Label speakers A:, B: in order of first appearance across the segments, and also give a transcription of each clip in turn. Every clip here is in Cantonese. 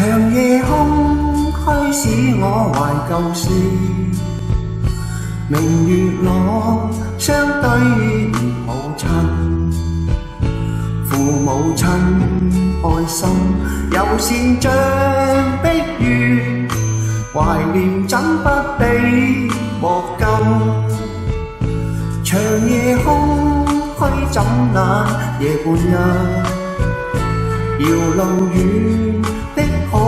A: 長夜空虛使我懷舊事，明月朗相對如母親，父母親愛心友善像碧月，懷念怎不比莫禁。長夜空虛怎懶夜半日，遙路遠的海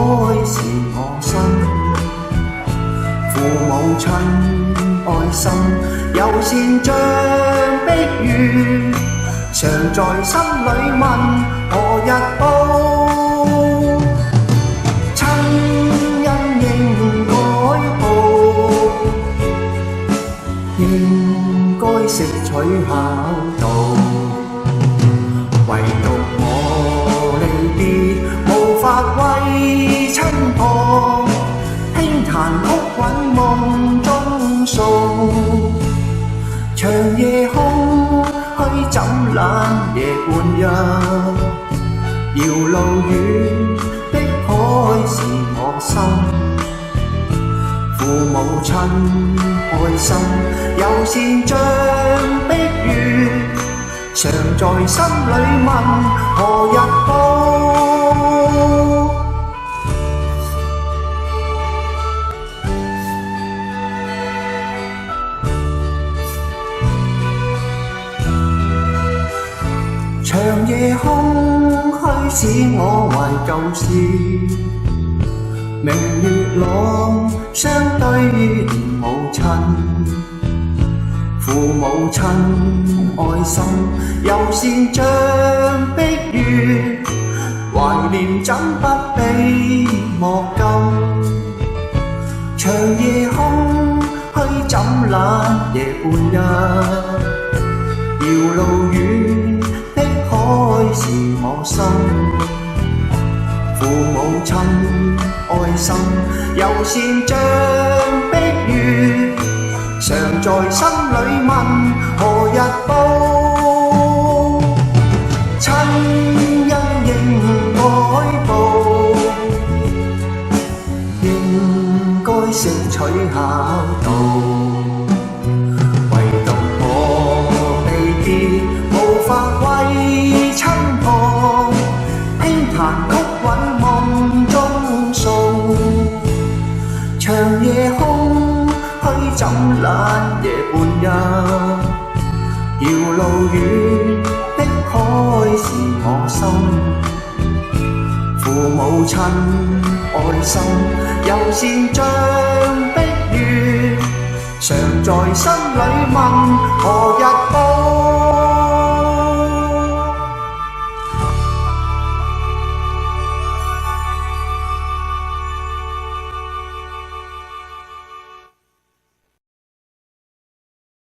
A: 是我心，父母親愛心友善像碧月，常在心裏問何日報。親恩應該報，應該識取孝道，唯獨我離別無法為親旁，輕彈曲韻夢中訴。長夜空虛怎懶夜半日，遙路遠的海是我心，父母親愛心友善像碧月，常在心裏問何日報。長夜空虛使我懷舊事，明月朗相對如母親，父母親愛心友善像碧月，懷念怎不比莫禁。長夜空虛怎懶夜半日，遙路遠的海是我心，父母親愛心友善像碧月，常在心裏問何日報。親恩應該報，應該識取孝道，唯獨我離別無法為親旁，輕彈曲韻夢中訴。長夜空虛怎懶夜半日，遙路遠的海是我心，父母親愛心友善像碧月，常在心裏問何日報。